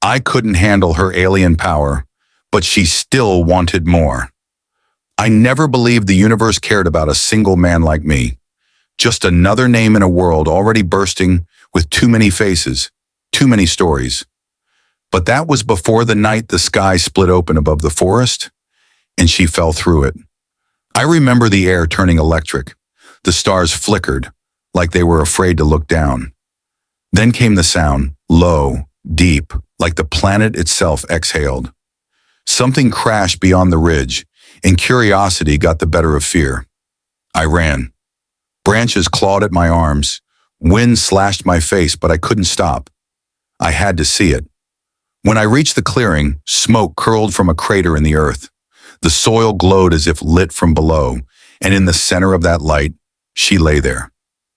I couldn't handle her alien power, but she still wanted more. I never believed the universe cared about a single man like me. Just another name in a world already bursting with too many faces, too many stories. But that was before the night the sky split open above the forest, and she fell through it. I remember the air turning electric. The stars flickered, like they were afraid to look down. Then came the sound, low, deep, like the planet itself exhaled. Something crashed beyond the ridge, and curiosity got the better of fear. I ran. Branches clawed at my arms. Wind slashed my face, but I couldn't stop. I had to see it. When I reached the clearing, smoke curled from a crater in the earth. The soil glowed as if lit from below, and in the center of that light, she lay there,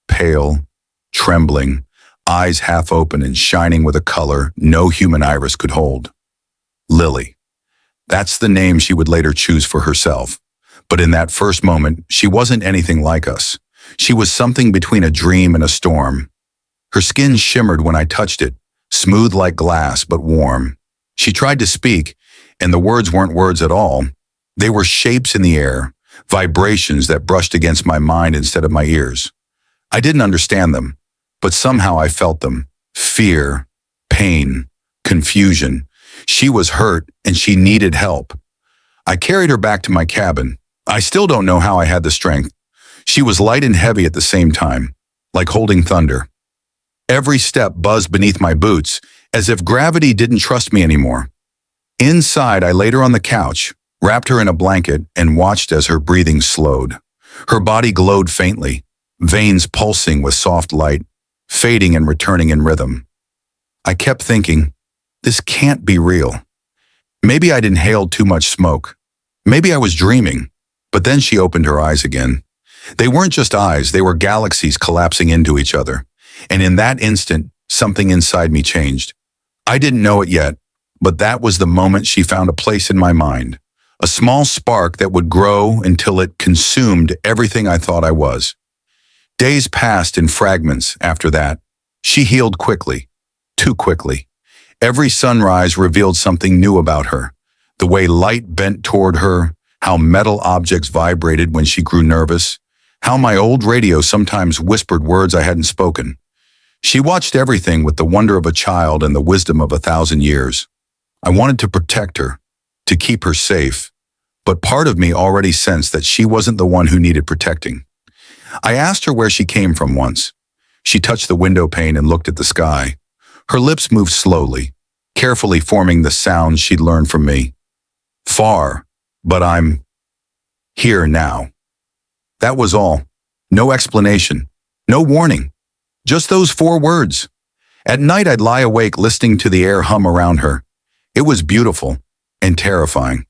pale, trembling, eyes half open and shining with a color no human iris could hold. Lily. That's the name she would later choose for herself. But in that first moment, she wasn't anything like us. She was something between a dream and a storm. Her skin shimmered when I touched it, smooth like glass but warm. She tried to speak, and the words weren't words at all. They were shapes in the air, vibrations that brushed against my mind instead of my ears. I didn't understand them, but somehow I felt them. Fear, pain, confusion. She was hurt and she needed help. I carried her back to my cabin. I still don't know how I had the strength. She was light and heavy at the same time, like holding thunder. Every step buzzed beneath my boots, as if gravity didn't trust me anymore. Inside, I laid her on the couch, wrapped her in a blanket, and watched as her breathing slowed. Her body glowed faintly, veins pulsing with soft light, fading and returning in rhythm. I kept thinking, this can't be real. Maybe I'd inhaled too much smoke. Maybe I was dreaming. But then she opened her eyes again. They weren't just eyes, they were galaxies collapsing into each other. And in that instant, something inside me changed. I didn't know it yet, but that was the moment she found a place in my mind. A small spark that would grow until it consumed everything I thought I was. Days passed in fragments after that. She healed quickly, too quickly. Every sunrise revealed something new about her. The way light bent toward her, how metal objects vibrated when she grew nervous, how my old radio sometimes whispered words I hadn't spoken. She watched everything with the wonder of a child and the wisdom of 1,000 years. I wanted to protect her, to keep her safe, but part of me already sensed that she wasn't the one who needed protecting. I asked her where she came from once. She touched the window pane and looked at the sky. Her lips moved slowly, carefully forming the sounds she'd learned from me. Far, but I'm here now. That was all. No explanation, no warning, just those 4 words. At night, I'd lie awake listening to the air hum around her. It was beautiful and terrifying.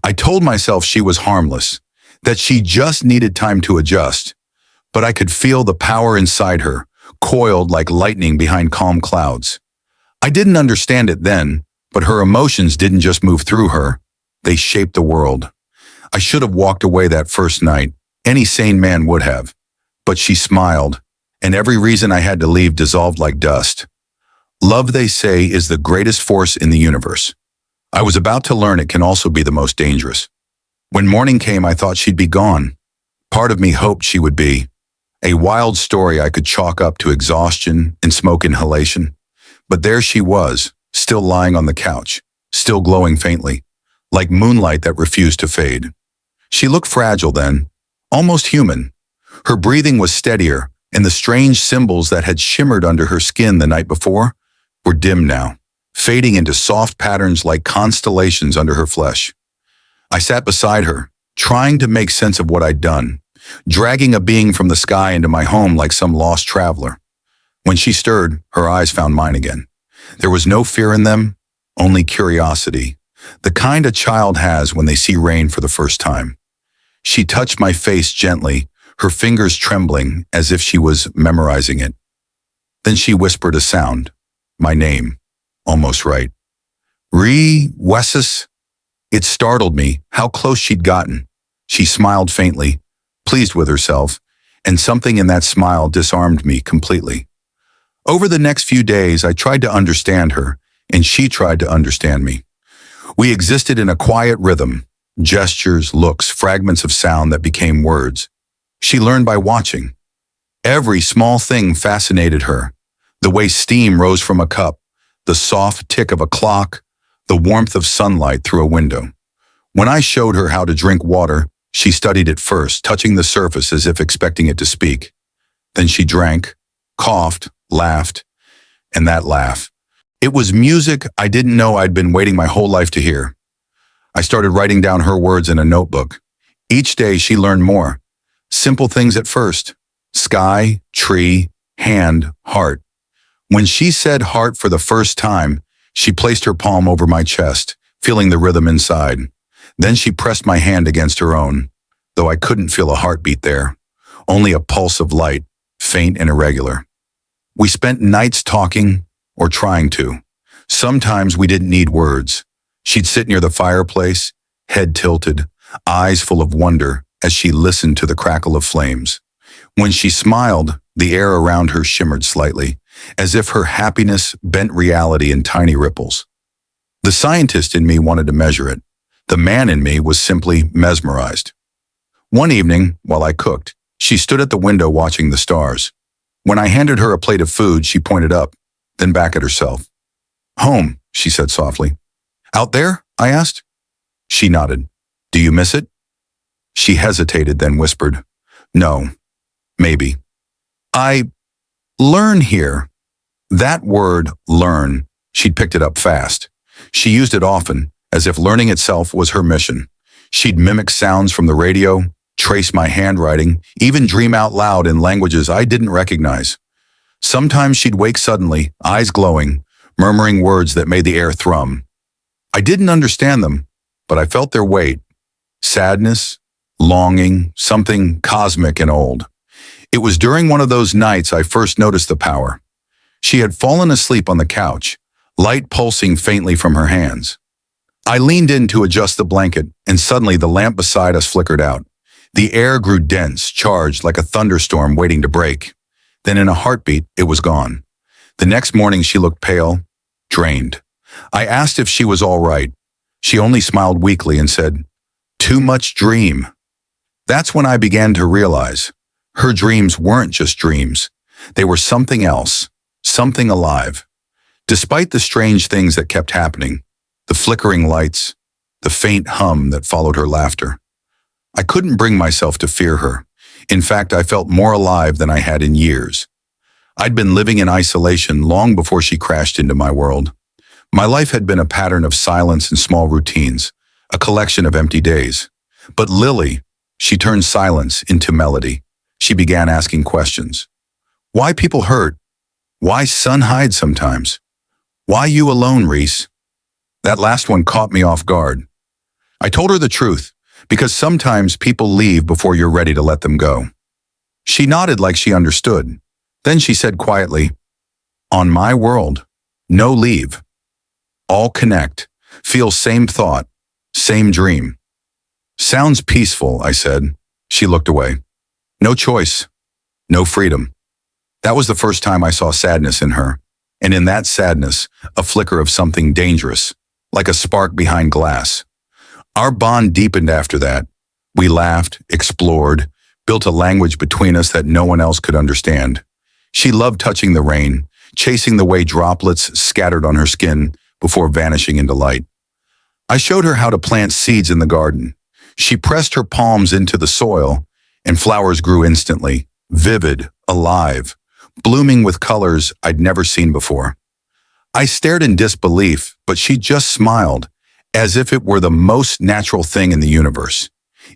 I told myself she was harmless, that she just needed time to adjust, but I could feel the power inside her, coiled like lightning behind calm clouds. I didn't understand it then, but her emotions didn't just move through her. They shaped the world. I should have walked away that first night. Any sane man would have. But she smiled, and every reason I had to leave dissolved like dust. Love, they say, is the greatest force in the universe. I was about to learn it can also be the most dangerous. When morning came, I thought she'd be gone. Part of me hoped she would be. A wild story I could chalk up to exhaustion and smoke inhalation. But there she was, still lying on the couch, still glowing faintly, like moonlight that refused to fade. She looked fragile then, almost human. Her breathing was steadier, and the strange symbols that had shimmered under her skin the night before were dim now, fading into soft patterns like constellations under her flesh. I sat beside her, trying to make sense of what I'd done, dragging a being from the sky into my home like some lost traveler. When she stirred, her eyes found mine again. There was no fear in them, only curiosity, the kind a child has when they see rain for the first time. She touched my face gently, her fingers trembling as if she was memorizing it. Then she whispered a sound, my name, almost right. Wessis? It startled me how close she'd gotten. She smiled faintly, pleased with herself, and something in that smile disarmed me completely. Over the next few days, I tried to understand her, and she tried to understand me. We existed in a quiet rhythm, gestures, looks, fragments of sound that became words. She learned by watching. Every small thing fascinated her. The way steam rose from a cup, the soft tick of a clock, the warmth of sunlight through a window. When I showed her how to drink water, she studied it first, touching the surface as if expecting it to speak. Then she drank, coughed, laughed, and that laugh. It was music I didn't know I'd been waiting my whole life to hear. I started writing down her words in a notebook. Each day she learned more. Simple things at first. Sky, tree, hand, heart. When she said heart for the first time, she placed her palm over my chest, feeling the rhythm inside. Then she pressed my hand against her own, though I couldn't feel a heartbeat there, only a pulse of light, faint and irregular. We spent nights talking, or trying to. Sometimes we didn't need words. She'd sit near the fireplace, head tilted, eyes full of wonder as she listened to the crackle of flames. When she smiled, the air around her shimmered slightly, as if her happiness bent reality in tiny ripples. The scientist in me wanted to measure it. The man in me was simply mesmerized. One evening, while I cooked, she stood at the window watching the stars. When I handed her a plate of food, she pointed up, then back at herself. "Home," she said softly. "Out there?" I asked. She nodded. "Do you miss it?" She hesitated, then whispered, "No, maybe." "I learn here." That word, learn, she'd picked it up fast. She used it often, as if learning itself was her mission. She'd mimic sounds from the radio, trace my handwriting, even dream out loud in languages I didn't recognize. Sometimes she'd wake suddenly, eyes glowing, murmuring words that made the air thrum. I didn't understand them, but I felt their weight. Sadness, longing, something cosmic and old. It was during one of those nights I first noticed the power. She had fallen asleep on the couch, light pulsing faintly from her hands. I leaned in to adjust the blanket, and suddenly the lamp beside us flickered out. The air grew dense, charged like a thunderstorm waiting to break. Then in a heartbeat, it was gone. The next morning she looked pale, drained. I asked if she was all right. She only smiled weakly and said, "Too much dream." That's when I began to realize her dreams weren't just dreams. They were something else, something alive. Despite the strange things that kept happening, the flickering lights, the faint hum that followed her laughter, I couldn't bring myself to fear her. In fact, I felt more alive than I had in years. I'd been living in isolation long before she crashed into my world. My life had been a pattern of silence and small routines, a collection of empty days. But Lily, she turned silence into melody. She began asking questions. Why people hurt? Why sun hides sometimes? Why you alone, Reese? That last one caught me off guard. I told her the truth, because sometimes people leave before you're ready to let them go. She nodded like she understood. Then she said quietly, "On my world, no leave. All connect, feel same thought, same dream." "Sounds peaceful," I said. She looked away. No choice, no freedom. That was the first time I saw sadness in her, and in that sadness, a flicker of something dangerous, like a spark behind glass. Our bond deepened after that. We laughed, explored, built a language between us that no one else could understand. She loved touching the rain, chasing the way droplets scattered on her skin before vanishing into light. I showed her how to plant seeds in the garden. She pressed her palms into the soil, and flowers grew instantly, vivid, alive, blooming with colors I'd never seen before. I stared in disbelief, but she just smiled, as if it were the most natural thing in the universe.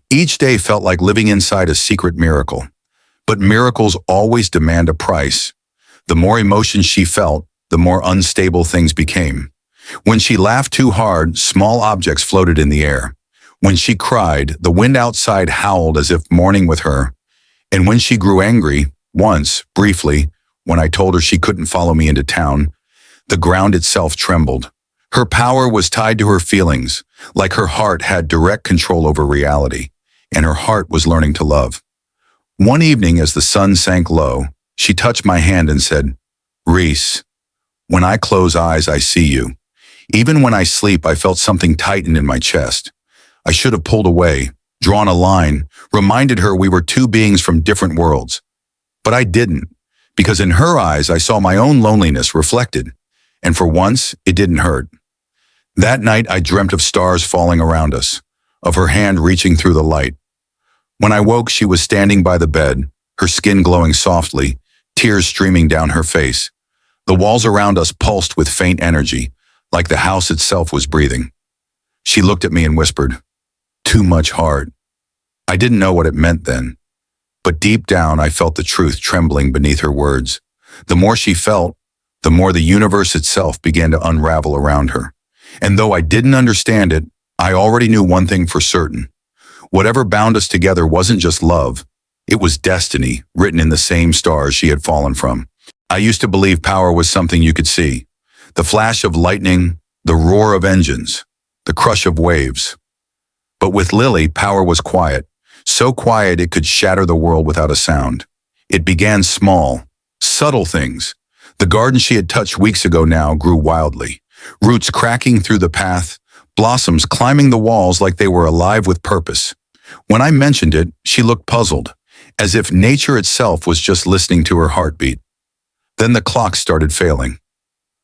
Each day felt like living inside a secret miracle. But miracles always demand a price. The more emotion she felt, the more unstable things became. When she laughed too hard, small objects floated in the air. When she cried, the wind outside howled as if mourning with her. And when she grew angry, once, briefly, when I told her she couldn't follow me into town, the ground itself trembled. Her power was tied to her feelings, like her heart had direct control over reality, and her heart was learning to love. One evening, as the sun sank low, she touched my hand and said, "Reese, when I close eyes, I see you. Even when I sleep, I felt something tighten in my chest. I should have pulled away, drawn a line, reminded her we were two beings from different worlds. But I didn't, because in her eyes I saw my own loneliness reflected, and for once it didn't hurt. That night I dreamt of stars falling around us, of her hand reaching through the light. When I woke, she was standing by the bed, her skin glowing softly, tears streaming down her face. The walls around us pulsed with faint energy, like the house itself was breathing. She looked at me and whispered, "Too much heart." I didn't know what it meant then, but deep down I felt the truth trembling beneath her words. The more she felt, the more the universe itself began to unravel around her. And though I didn't understand it, I already knew one thing for certain. Whatever bound us together wasn't just love. It was destiny, written in the same stars she had fallen from. I used to believe power was something you could see. The flash of lightning, the roar of engines, the crush of waves. But with Lily, power was quiet. So quiet it could shatter the world without a sound. It began small, subtle things. The garden she had touched weeks ago now grew wildly. Roots cracking through the path, blossoms climbing the walls like they were alive with purpose. When I mentioned it, she looked puzzled, as if nature itself was just listening to her heartbeat. Then the clock started failing.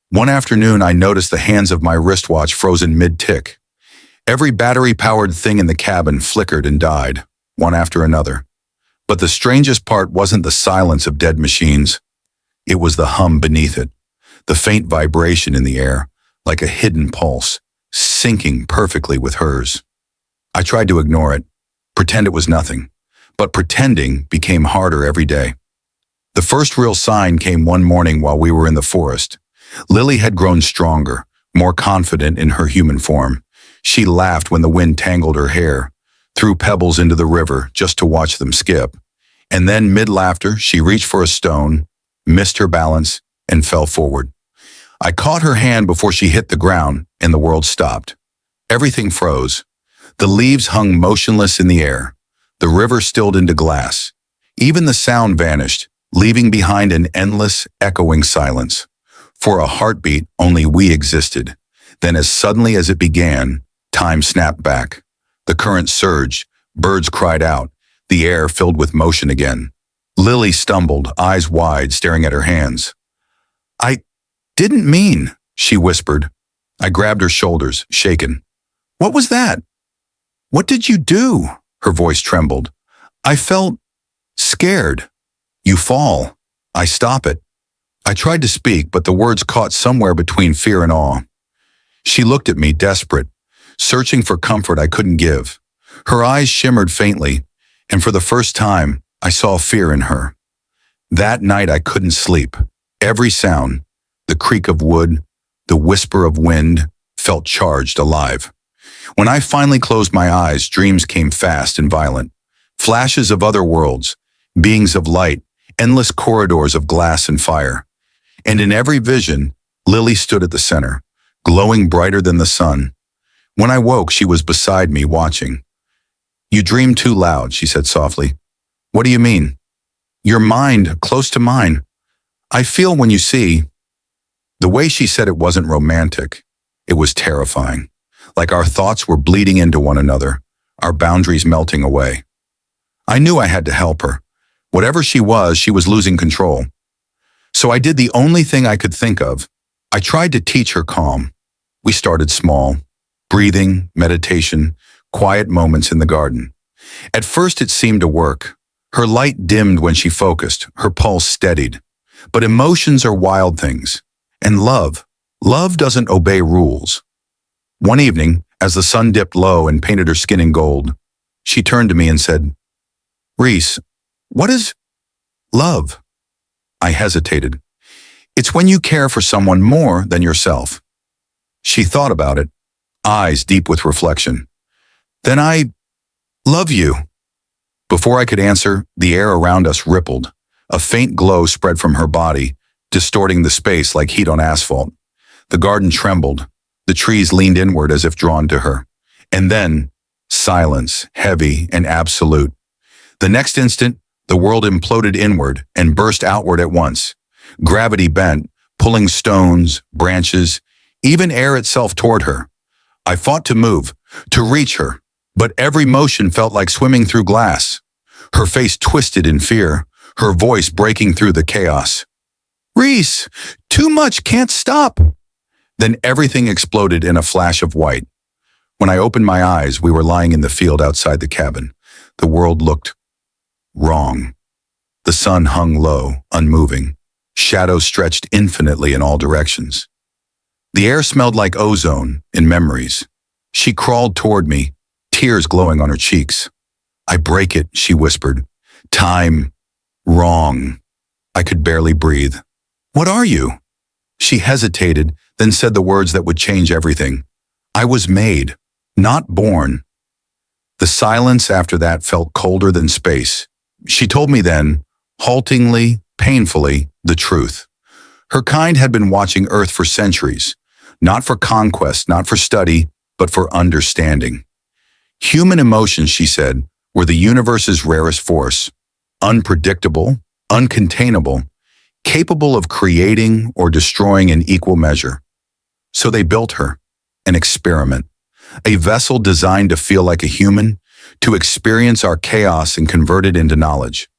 One afternoon, I noticed the hands of my wristwatch frozen mid-tick. Every battery-powered thing in the cabin flickered and died, one after another. But the strangest part wasn't the silence of dead machines. It was the hum beneath it, the faint vibration in the air, like a hidden pulse, syncing perfectly with hers. I tried to ignore it, pretend it was nothing, but pretending became harder every day. The first real sign came one morning while we were in the forest. Lily had grown stronger, more confident in her human form. She laughed when the wind tangled her hair, threw pebbles into the river just to watch them skip. And then, mid-laughter, she reached for a stone, missed her balance, and fell forward. I caught her hand before she hit the ground, and the world stopped. Everything froze. The leaves hung motionless in the air. The river stilled into glass. Even the sound vanished, leaving behind an endless, echoing silence. For a heartbeat, only we existed. Then as suddenly as it began, time snapped back. The current surged, birds cried out, the air filled with motion again. Lily stumbled, eyes wide, staring at her hands. "I didn't mean," she whispered. I grabbed her shoulders, shaken. "What was that? What did you do?" Her voice trembled. "I felt scared." "You fall. I stop it." I tried to speak, but the words caught somewhere between fear and awe. She looked at me, desperate, searching for comfort I couldn't give. Her eyes shimmered faintly, and for the first time, I saw fear in her. That night I couldn't sleep. Every sound, the creak of wood, the whisper of wind, felt charged, alive. When I finally closed my eyes, dreams came fast and violent. Flashes of other worlds, beings of light, endless corridors of glass and fire. And in every vision, Lily stood at the center, glowing brighter than the sun. When I woke, she was beside me, watching. "You dream too loud," she said softly. "What do you mean?" "Your mind, close to mine. I feel when you see." The way she said it wasn't romantic. It was terrifying. Like our thoughts were bleeding into one another, our boundaries melting away. I knew I had to help her. Whatever she was losing control. So I did the only thing I could think of. I tried to teach her calm. We started small. Breathing, meditation, quiet moments in the garden. At first it seemed to work. Her light dimmed when she focused, her pulse steadied. But emotions are wild things. And love doesn't obey rules. One evening, as the sun dipped low and painted her skin in gold, she turned to me and said, "Reese, what is love?" I hesitated. "It's when you care for someone more than yourself." She thought about it, eyes deep with reflection. "Then I love you." Before I could answer, the air around us rippled. A faint glow spread from her body, distorting the space like heat on asphalt. The garden trembled. The trees leaned inward as if drawn to her. And then, silence, heavy and absolute. The next instant, the world imploded inward and burst outward at once. Gravity bent, pulling stones, branches, even air itself toward her. I fought to move, to reach her, but every motion felt like swimming through glass. Her face twisted in fear, her voice breaking through the chaos. "Reese, too much, can't stop." Then everything exploded in a flash of white. When I opened my eyes, we were lying in the field outside the cabin. The world looked wrong. The sun hung low, unmoving. Shadows stretched infinitely in all directions. The air smelled like ozone in memories. She crawled toward me, tears glowing on her cheeks. "I break it," she whispered. "Time. Wrong." I could barely breathe. "What are you?" She hesitated, then said the words that would change everything. "I was made, not born." The silence after that felt colder than space. She told me then, haltingly, painfully, the truth. Her kind had been watching Earth for centuries, not for conquest, not for study, but for understanding. Human emotions, she said, were the universe's rarest force, unpredictable, uncontainable, capable of creating or destroying in equal measure. So they built her, an experiment, a vessel designed to feel like a human, to experience our chaos and convert it into knowledge.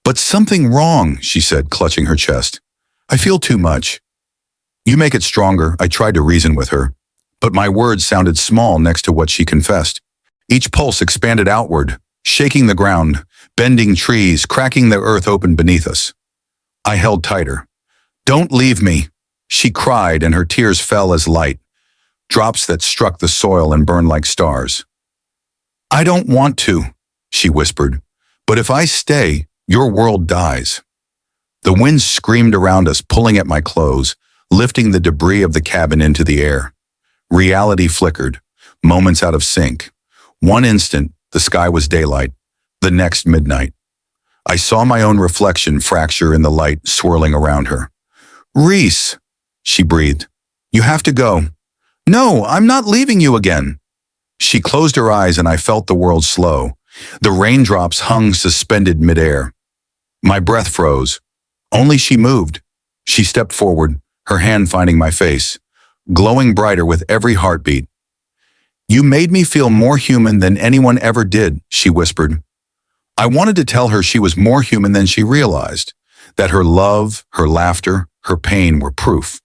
"But something wrong," she said, clutching her chest. "I feel too much." "You make it stronger," I tried to reason with her, but my words sounded small next to what she confessed. Each pulse expanded outward, shaking the ground, bending trees, cracking the earth open beneath us. I held tighter. "Don't leave me," she cried, and her tears fell as light, drops that struck the soil and burned like stars. "I don't want to," she whispered, "but if I stay, your world dies." The wind screamed around us, pulling at my clothes, lifting the debris of the cabin into the air. Reality flickered, moments out of sync. One instant, the sky was daylight, the next midnight. I saw my own reflection fracture in the light swirling around her. "Reese," she breathed, "you have to go." "No, I'm not leaving you again." She closed her eyes and I felt the world slow. The raindrops hung suspended midair. My breath froze. Only she moved. She stepped forward, her hand finding my face, glowing brighter with every heartbeat. "You made me feel more human than anyone ever did," she whispered. I wanted to tell her she was more human than she realized, that her love, her laughter, her pain were proof.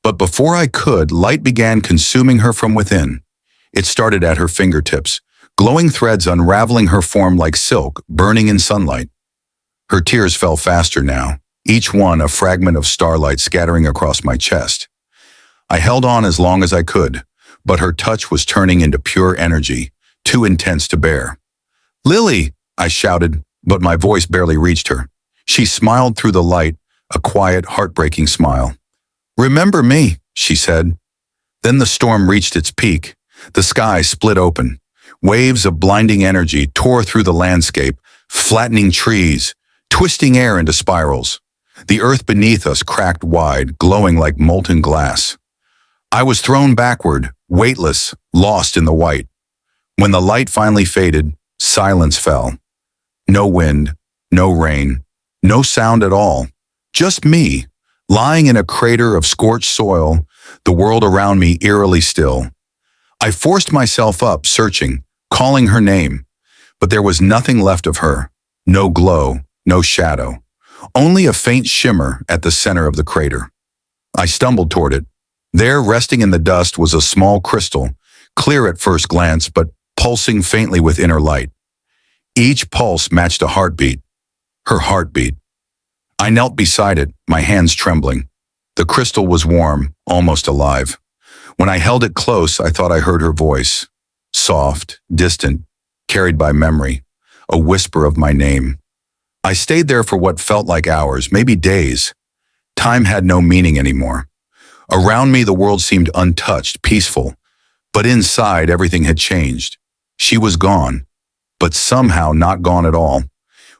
But before I could, light began consuming her from within. It started at her fingertips, glowing threads unraveling her form like silk, burning in sunlight. Her tears fell faster now, each one a fragment of starlight scattering across my chest. I held on as long as I could, but her touch was turning into pure energy, too intense to bear. "Lily!" I shouted, but my voice barely reached her. She smiled through the light, a quiet, heartbreaking smile. "Remember me," she said. Then the storm reached its peak. The sky split open. Waves of blinding energy tore through the landscape, flattening trees, twisting air into spirals. The earth beneath us cracked wide, glowing like molten glass. I was thrown backward, weightless, lost in the white. When the light finally faded, silence fell. No wind, no rain, no sound at all. Just me, lying in a crater of scorched soil, the world around me eerily still. I forced myself up, searching, calling her name, but there was nothing left of her. No glow, no shadow, only a faint shimmer at the center of the crater. I stumbled toward it. There, resting in the dust, was a small crystal, clear at first glance, but pulsing faintly with inner light. Each pulse matched a heartbeat. Her heartbeat. I knelt beside it, my hands trembling. The crystal was warm, almost alive. When I held it close, I thought I heard her voice. Soft, distant, carried by memory, a whisper of my name. I stayed there for what felt like hours, maybe days. Time had no meaning anymore. Around me, the world seemed untouched, peaceful, but inside, everything had changed. She was gone, but somehow not gone at all.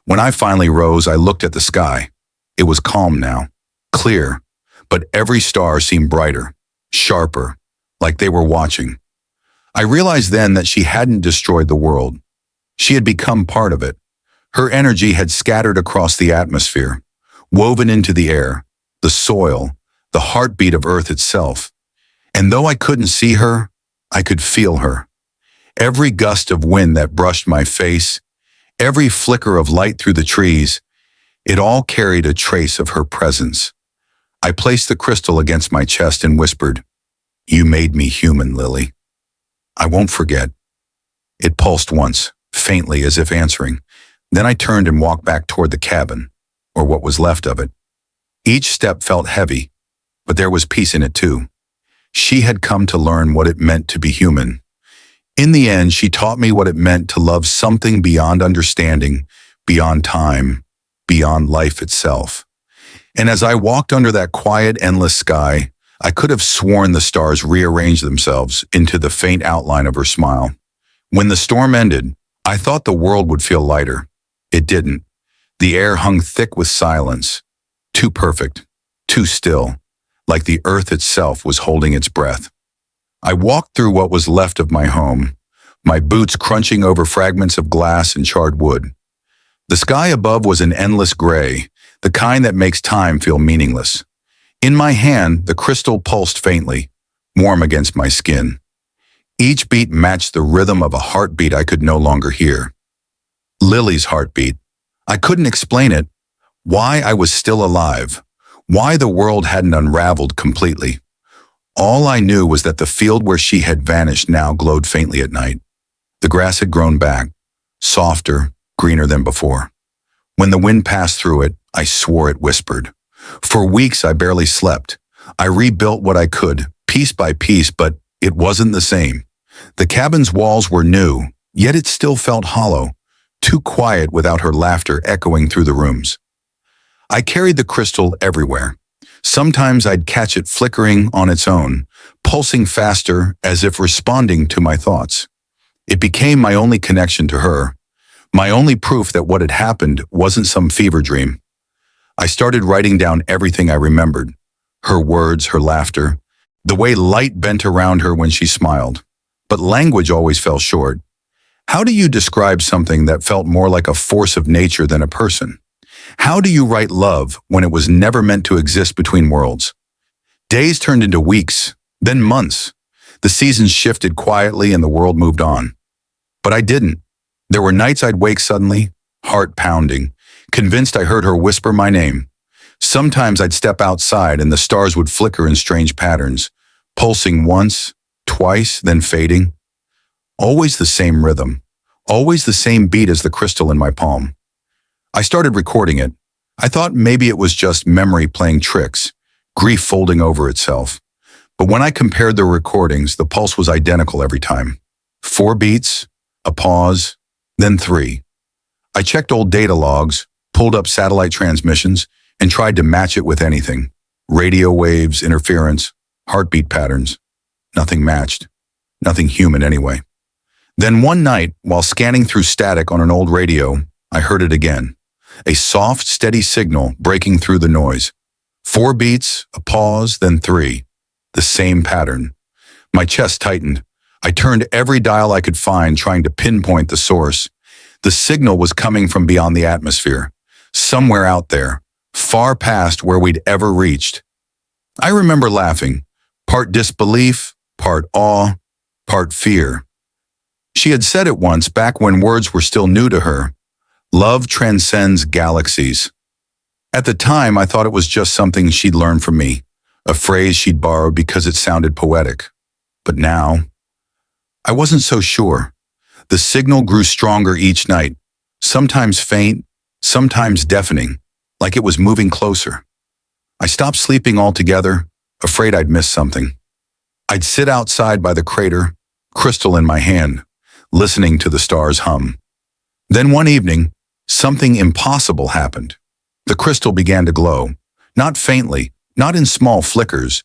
When I finally rose, I looked at the sky. It was calm now, clear, but every star seemed brighter, sharper, like they were watching. I realized then that she hadn't destroyed the world. She had become part of it. Her energy had scattered across the atmosphere, woven into the air, the soil, the heartbeat of Earth itself. And though I couldn't see her, I could feel her. Every gust of wind that brushed my face, every flicker of light through the trees, it all carried a trace of her presence. I placed the crystal against my chest and whispered, "You made me human, Lily. I won't forget." It pulsed once, faintly as if answering. Then I turned and walked back toward the cabin, or what was left of it. Each step felt heavy, but there was peace in it too. She had come to learn what it meant to be human. In the end, she taught me what it meant to love something beyond understanding, beyond time, beyond life itself. And as I walked under that quiet, endless sky, I could have sworn the stars rearranged themselves into the faint outline of her smile. When the storm ended, I thought the world would feel lighter. It didn't. The air hung thick with silence, too perfect, too still, like the earth itself was holding its breath. I walked through what was left of my home, my boots crunching over fragments of glass and charred wood. The sky above was an endless gray, the kind that makes time feel meaningless. In my hand, the crystal pulsed faintly, warm against my skin. Each beat matched the rhythm of a heartbeat I could no longer hear. Lily's heartbeat. I couldn't explain it, why I was still alive, why the world hadn't unraveled completely. All I knew was that the field where she had vanished now glowed faintly at night. The grass had grown back, softer, greener than before. When the wind passed through it, I swore it whispered. For weeks I barely slept. I rebuilt what I could, piece by piece, but it wasn't the same. The cabin's walls were new, yet it still felt hollow, too quiet without her laughter echoing through the rooms. I carried the crystal everywhere. Sometimes I'd catch it flickering on its own, pulsing faster as if responding to my thoughts. It became my only connection to her, my only proof that what had happened wasn't some fever dream. I started writing down everything I remembered, her words, her laughter, the way light bent around her when she smiled. But language always fell short. How do you describe something that felt more like a force of nature than a person? How do you write love when it was never meant to exist between worlds? Days turned into weeks, then months. The seasons shifted quietly and the world moved on. But I didn't. There were nights I'd wake suddenly, heart pounding, convinced I heard her whisper my name. Sometimes I'd step outside and the stars would flicker in strange patterns, pulsing once, twice, then fading. Always the same rhythm, always the same beat as the crystal in my palm. I started recording it. I thought maybe it was just memory playing tricks, grief folding over itself. But when I compared the recordings, the pulse was identical every time. 4 beats, a pause, then 3. I checked old data logs, pulled up satellite transmissions, and tried to match it with anything. Radio waves, interference, heartbeat patterns. Nothing matched. Nothing human anyway. Then one night, while scanning through static on an old radio, I heard it again. A soft, steady signal breaking through the noise. 4 beats, a pause, then 3. The same pattern. My chest tightened. I turned every dial I could find, trying to pinpoint the source. The signal was coming from beyond the atmosphere, somewhere out there, far past where we'd ever reached. I remember laughing, part disbelief, part awe, part fear. She had said it once back when words were still new to her. Love transcends galaxies. At the time, I thought it was just something she'd learned from me, a phrase she'd borrowed because it sounded poetic. But now, I wasn't so sure. The signal grew stronger each night, sometimes faint, sometimes deafening, like it was moving closer. I stopped sleeping altogether, afraid I'd miss something. I'd sit outside by the crater, crystal in my hand, listening to the stars hum. Then one evening, something impossible happened. The crystal began to glow, not faintly, not in small flickers,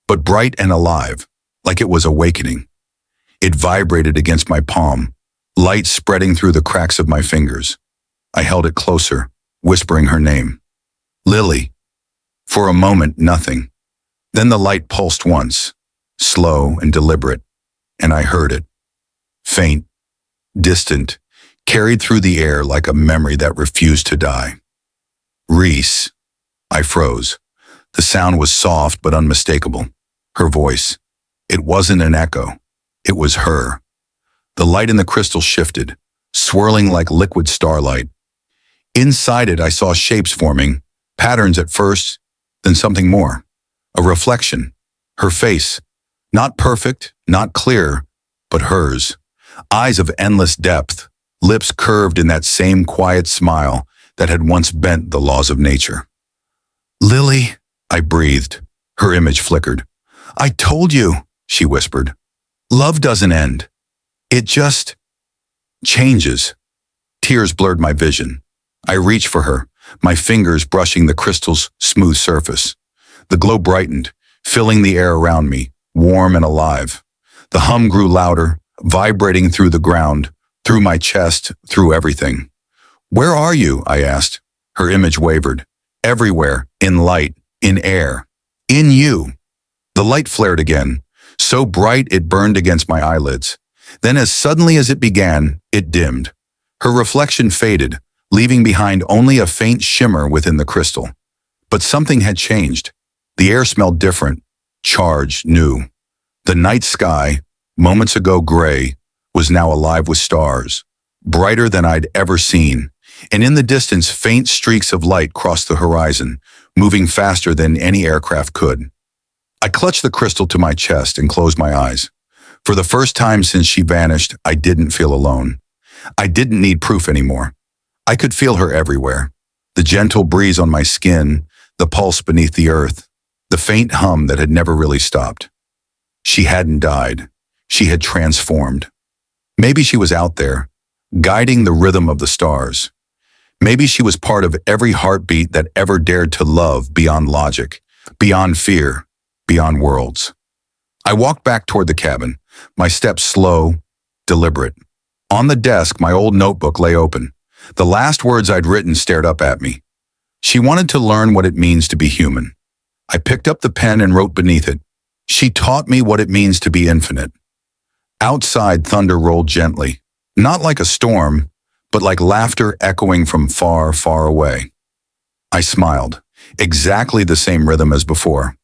but bright and alive, like it was awakening. It vibrated against my palm, light spreading through the cracks of my fingers. I held it closer, whispering her name. Lily. For a moment, nothing. Then the light pulsed once, slow and deliberate, and I heard it. Faint, distant, carried through the air like a memory that refused to die. Reese. I froze. The sound was soft but unmistakable. Her voice. It wasn't an echo. It was her. The light in the crystal shifted, swirling like liquid starlight. Inside it, I saw shapes forming, patterns at first, then something more. A reflection. Her face. Not perfect, not clear, but hers. Eyes of endless depth, lips curved in that same quiet smile that had once bent the laws of nature. "Lily," I breathed. Her image flickered. "I told you," she whispered. "Love doesn't end. It just changes." Tears blurred my vision. I reached for her, my fingers brushing the crystal's smooth surface. The glow brightened, filling the air around me, warm and alive. The hum grew louder, vibrating through the ground, through my chest, through everything. "Where are you?" I asked. Her image wavered. "Everywhere, in light, in air. In you." The light flared again, so bright it burned against my eyelids. Then as suddenly as it began, it dimmed. Her reflection faded, leaving behind only a faint shimmer within the crystal. But something had changed. The air smelled different, charged, new. The night sky, moments ago gray, was now alive with stars, brighter than I'd ever seen. And in the distance, faint streaks of light crossed the horizon, moving faster than any aircraft could. I clutched the crystal to my chest and closed my eyes. For the first time since she vanished, I didn't feel alone. I didn't need proof anymore. I could feel her everywhere. The gentle breeze on my skin, the pulse beneath the earth, the faint hum that had never really stopped. She hadn't died. She had transformed. Maybe she was out there, guiding the rhythm of the stars. Maybe she was part of every heartbeat that ever dared to love beyond logic, beyond fear, beyond worlds. I walked back toward the cabin, my steps slow, deliberate. On the desk, my old notebook lay open. The last words I'd written stared up at me. She wanted to learn what it means to be human. I picked up the pen and wrote beneath it. She taught me what it means to be infinite. Outside, thunder rolled gently, not like a storm, but like laughter echoing from far, far away. I smiled, exactly the same rhythm as before.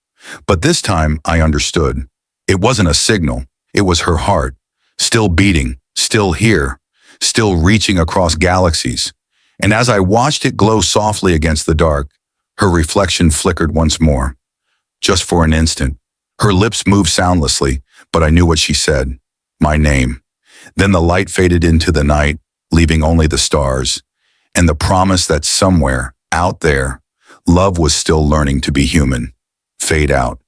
But this time, I understood. It wasn't a signal. It was her heart, still beating, still here, still reaching across galaxies. And as I watched it glow softly against the dark, her reflection flickered once more. Just for an instant, her lips moved soundlessly, but I knew what she said. My name. Then the light faded into the night, leaving only the stars, and the promise that somewhere, out there, love was still learning to be human. Fade out.